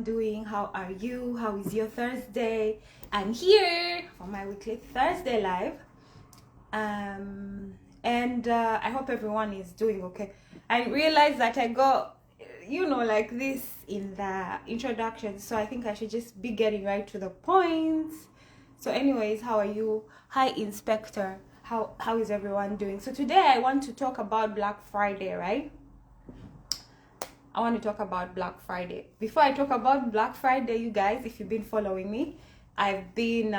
Doing? How are you? How is your Thursday? I'm here for my weekly Thursday live. And I hope everyone is doing okay. I realized that I got like this in the introduction, so I think I should just be getting right to the point. So anyways, how are you? Hi Inspector. How is everyone doing? So today I want to talk about Black Friday, right? I want to talk about Black Friday. Before I talk about Black Friday, you guys, if you've been following me, I've been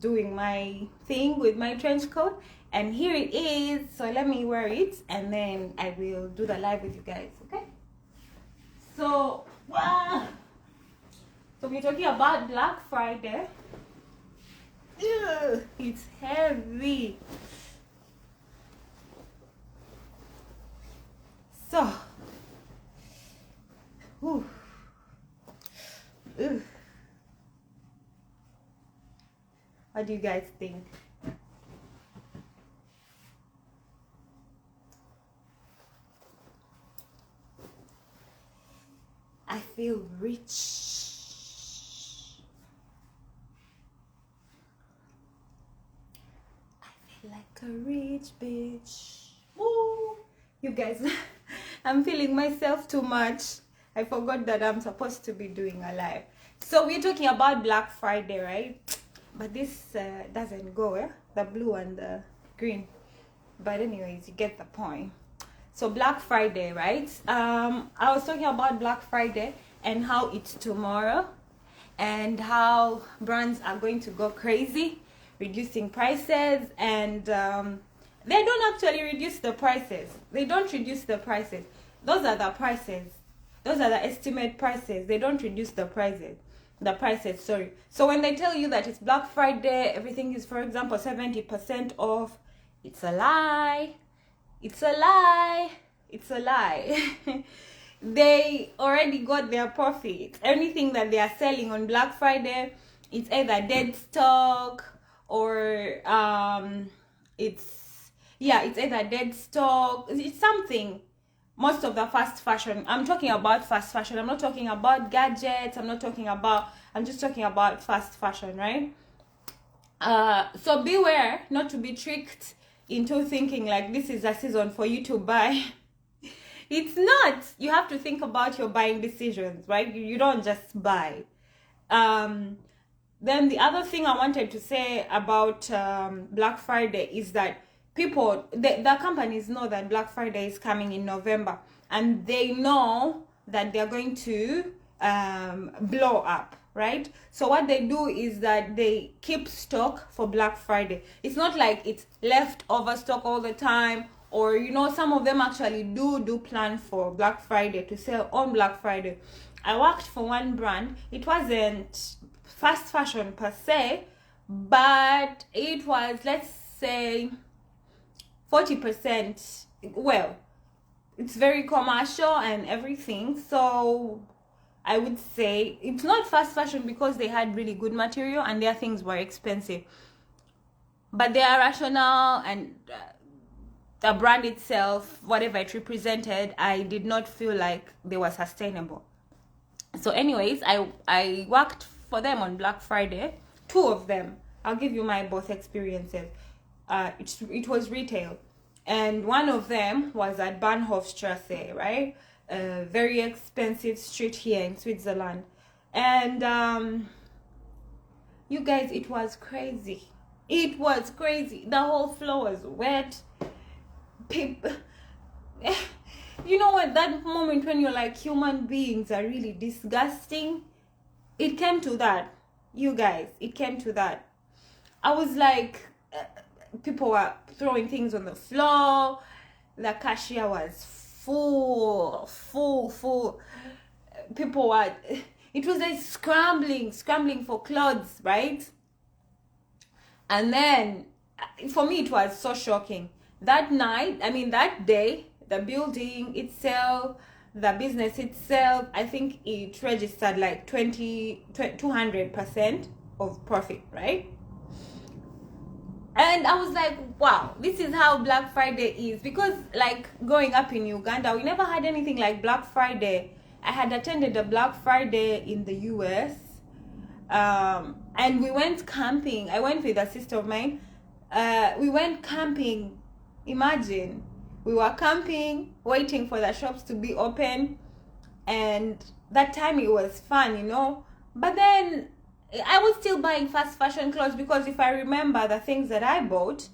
doing my thing with my trench coat, and here it is. So let me wear it, and then I will do the live with you guys, okay? So we're talking about Black Friday. Ugh, it's heavy. So, whew. Ugh. What do you guys think? I feel rich. I feel like a rich bitch. Woo! You guys, I'm feeling myself too much. I forgot that I'm supposed to be doing a live. So we're talking about Black Friday, right? But this doesn't go, eh? The blue and the green. But anyways, you get the point. So Black Friday, right? I was talking about Black Friday and how it's tomorrow, and how brands are going to go crazy, reducing prices, and they don't actually reduce the prices. They don't reduce the prices. Those are the prices. Those are the estimate prices. They don't reduce the prices. Sorry. So when they tell you that it's Black Friday, everything is, for example, 70% off, it's a lie. It's a lie. It's a lie. They already got their profit. Anything that they are selling on Black Friday, it's either dead stock or it's either dead stock. It's something. Most of the fast fashion, I'm talking about fast fashion. I'm not talking about gadgets. I'm just talking about fast fashion, right? So beware not to be tricked into thinking like this is a season for you to buy. It's not. You have to think about your buying decisions, right? You don't just buy. Then the other thing I wanted to say about Black Friday is that the companies know that Black Friday is coming in November, and they know that they're going to blow up, right? So what they do is that they keep stock for Black Friday. It's not like it's leftover stock all the time, or some of them actually do plan for Black Friday to sell on Black Friday. I worked for one brand. It wasn't fast fashion per se, but it was, let's say, 40%. Well, it's very commercial and everything, so I would say it's not fast fashion because they had really good material and their things were expensive, but they are rational, and the brand itself, whatever it represented, I did not feel like they were sustainable. So anyways, I worked for them on Black Friday, 2 of them. I'll give you my both experiences. It was retail, and one of them was at Bahnhofstrasse, right? A very expensive street here in Switzerland. And you guys, it was crazy. The whole floor was wet. People, you know what, that moment when you're like, human beings are really disgusting. It came to that, you guys. It came to that. I was like, people were throwing things on the floor. The cashier was full. People were, it was like scrambling for clothes, right? And then for me it was so shocking. That day, the building itself, the business itself, I think it registered like 200% of profit, right? And I was like, wow, this is how Black Friday is. Because like growing up in Uganda, we never had anything like Black Friday. I had attended a Black Friday in the US, and we went camping. I went with a sister of mine. We went camping. Imagine, we were camping, waiting for the shops to be open, and that time it was fun, you know. But then I was still buying fast fashion clothes, because if I remember the things that I bought,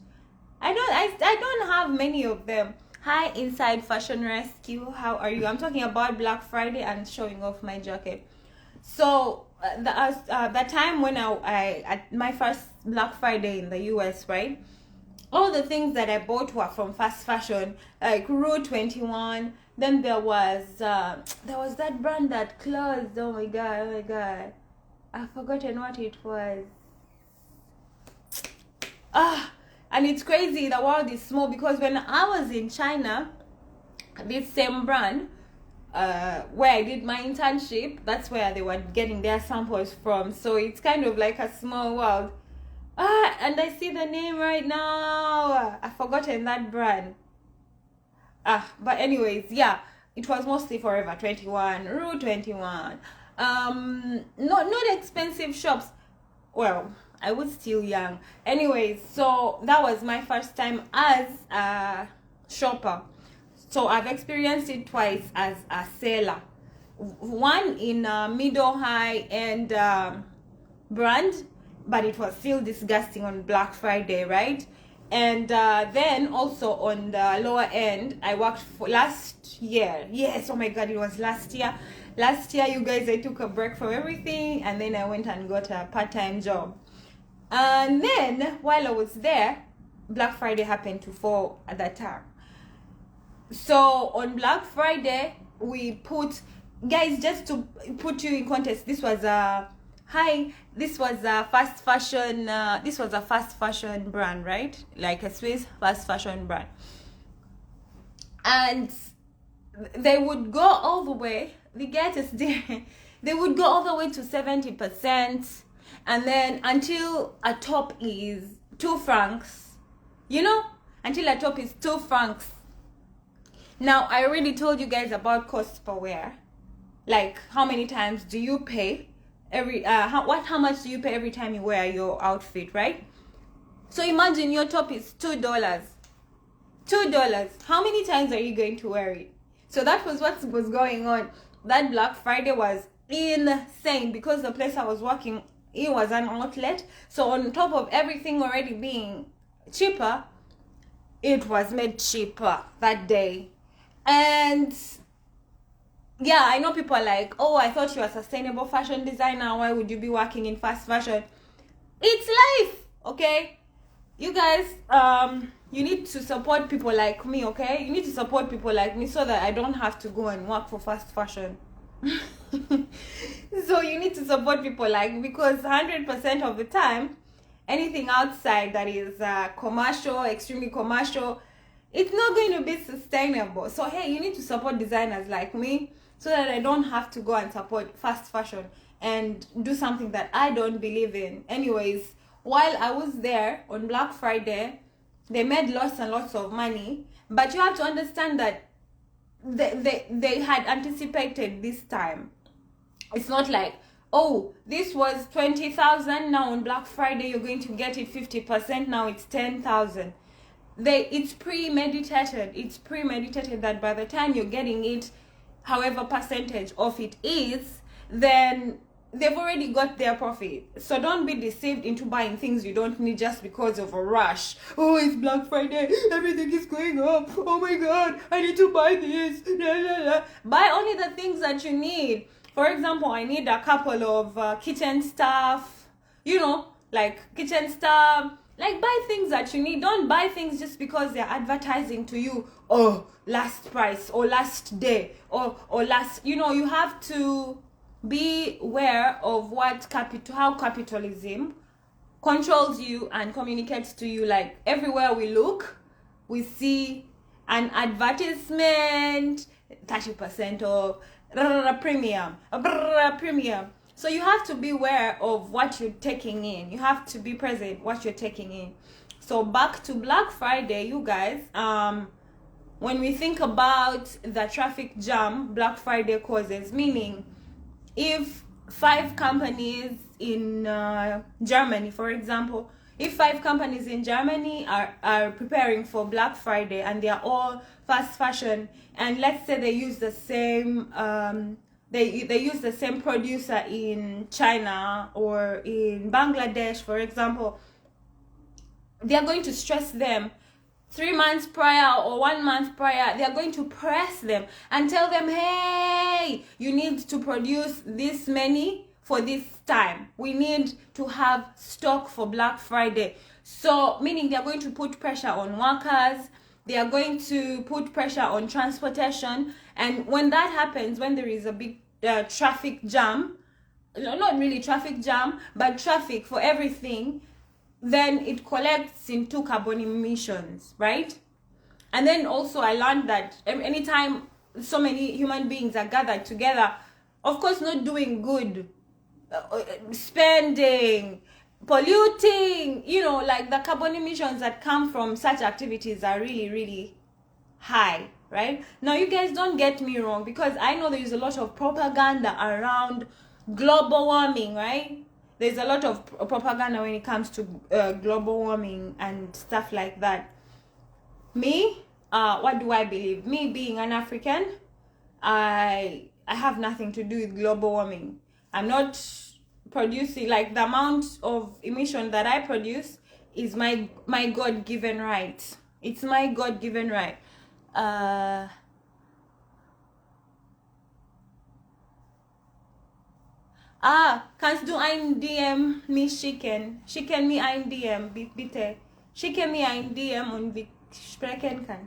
I don't have many of them. Hi, Inside Fashion Rescue, how are you? I'm talking about Black Friday and showing off my jacket. So the time when I at my first Black Friday in the US, right? All the things that I bought were from fast fashion, like Rue 21. Then there was that brand that closed. Oh my god, I've forgotten what it was. And it's crazy, the world is small, because when I was in China, this same brand, where I did my internship, that's where they were getting their samples from. So it's kind of like a small world. And I see the name right now. I've forgotten that brand. But anyways, yeah, it was mostly Forever 21, Rue 21. Not expensive shops. Well, I was still young. Anyways, so that was my first time as a shopper. So I've experienced it twice as a seller. One in middle high end brand, but it was still disgusting on Black Friday, right? And then also on the lower end, I worked for last year. Yes, oh my god, it was last year. Last year, you guys, I took a break from everything, and then I went and got a part-time job. And then while I was there, Black Friday happened to fall at that time. So on Black Friday, we put, guys, just to put you in context, this was a fast fashion brand, right? Like a Swiss fast fashion brand. And they would go all the way, the greatest day, they would go all the way to 70%, and then until a top is 2 francs, you know, until a top is 2 francs. Now, I already told you guys about cost per wear. Like, how many times do you pay how much do you pay every time you wear your outfit, right? So imagine your top is $2. $2. How many times are you going to wear it? So that was what was going on. That Black Friday was insane, because the place I was working, it was an outlet. So on top of everything already being cheaper, it was made cheaper that day. And yeah, I know people are like, oh, I thought you were a sustainable fashion designer. Why would you be working in fast fashion? It's life, okay? You guys, you need to support people like me, okay? You need to support people like me so that I don't have to go and work for fast fashion. So you need to support people like me, because 100% of the time, anything outside that is commercial, extremely commercial, it's not going to be sustainable. So hey, you need to support designers like me, so that I don't have to go and support fast fashion and do something that I don't believe in. Anyways, while I was there on Black Friday, they made lots and lots of money. But you have to understand that they had anticipated this time. It's not like, oh, this was 20,000, now on Black Friday you're going to get it 50%, now it's 10,000. It's premeditated. It's premeditated that by the time you're getting it, however percentage of it is, then they've already got their profit. So don't be deceived into buying things you don't need just because of a rush. Oh, it's Black Friday, everything is going up. Oh my god, I need to buy this. La, la, la. Buy only the things that you need. For example, I need a couple of kitchen stuff, you know, like kitchen stuff. Like, buy things that you need. Don't buy things just because they're advertising to you, oh, last price or last day or last, you know. You have to be aware of how capitalism controls you and communicates to you. Like, everywhere we look, we see an advertisement, 30% off, premium. So you have to be aware of what you're taking in. You have to be present what you're taking in. So back to Black Friday, you guys, when we think about the traffic jam Black Friday causes, meaning if 5 companies in Germany, for example, if 5 companies in Germany are preparing for Black Friday and they are all fast fashion, and let's say they use the same they use the same producer in China or in Bangladesh, for example, they are going to stress them 3 months prior or 1 month prior. They are going to press them and tell them, hey, you need to produce this many for this time. We need to have stock for Black Friday. So meaning they are going to put pressure on workers, they are going to put pressure on transportation, and when that happens, when there is a big traffic jam, not really traffic jam, but traffic for everything, then it collects into carbon emissions, right? And then also I learned that anytime so many human beings are gathered together, of course not doing good, spending, polluting, you know, like the carbon emissions that come from such activities are really, really high, right? Now you guys don't get me wrong, because I know there is a lot of propaganda around global warming, right? There's a lot of propaganda when it comes to global warming and stuff like that. Me, what do I believe? Me being an African, I have nothing to do with global warming. I'm not producing, like, the amount of emission that I produce is my God-given right. It's my God-given right. Kannst du ein DM mich schicken? Schicken mir ein DM, bitte. Schicke mir ein DM und wir sprechen kann.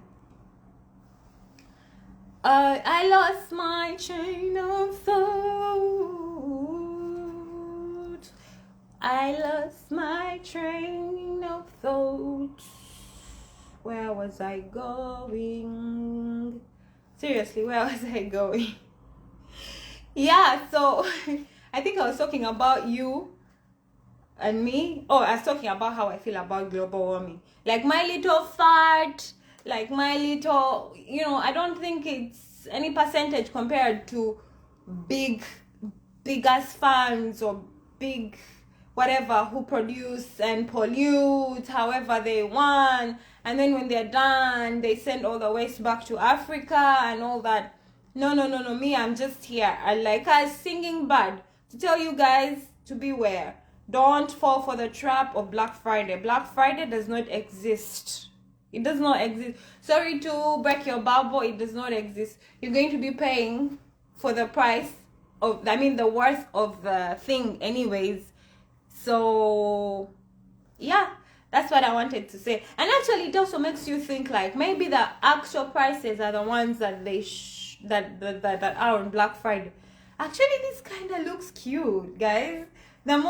I lost my train of thought. I lost my train of thought. Where was I going? Seriously, where was I going? Yeah, so I think I was talking about you and me. Oh, I was talking about how I feel about global warming. Like my little fart, like my little, you know, I don't think it's any percentage compared to big ass fans or big whatever who produce and pollute however they want, and then when they're done they send all the waste back to Africa and all that. No, me, I'm just here, I like a singing bird, to tell you guys to beware. Don't fall for the trap of Black Friday. Black Friday does not exist. It does not exist. Sorry to break your bubble, it does not exist. You're going to be paying for the price of, I mean, the worth of the thing anyways. So yeah, that's what I wanted to say. And actually it also makes you think, like, maybe the actual prices are the ones that they that are on Black Friday. Actually, this kind of looks cute, guys. I mean,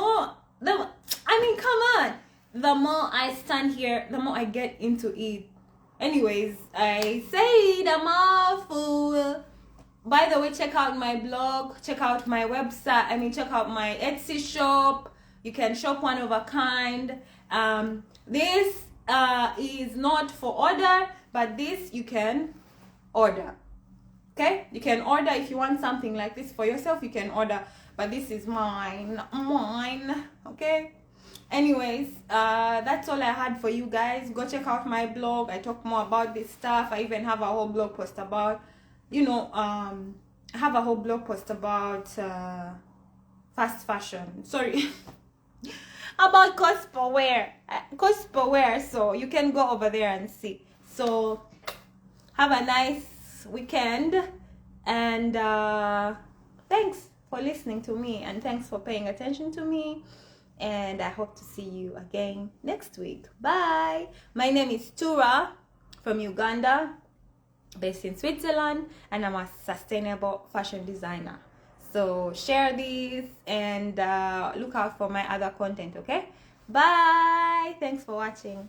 come on. The more I stand here, the more I get into it. Anyways, I said I'm awful. By the way, check out my blog, check out my website, check out my Etsy shop. You can shop one of a kind. This is not for order, but this you can order. Okay, you can order if you want something like this for yourself, you can order, but this is mine. Okay, anyways, that's all I had for you guys. Go check out my blog. I talk more about this stuff. I even have a whole blog post about, I have a whole blog post about fast fashion, sorry, about cosplay wear, so you can go over there and see. So have a nice weekend, and thanks for listening to me, and thanks for paying attention to me, and I hope to see you again next week. Bye. My name is Tura from Uganda, based in Switzerland, and I'm a sustainable fashion designer. So share this and look out for my other content. Okay, bye. Thanks for watching.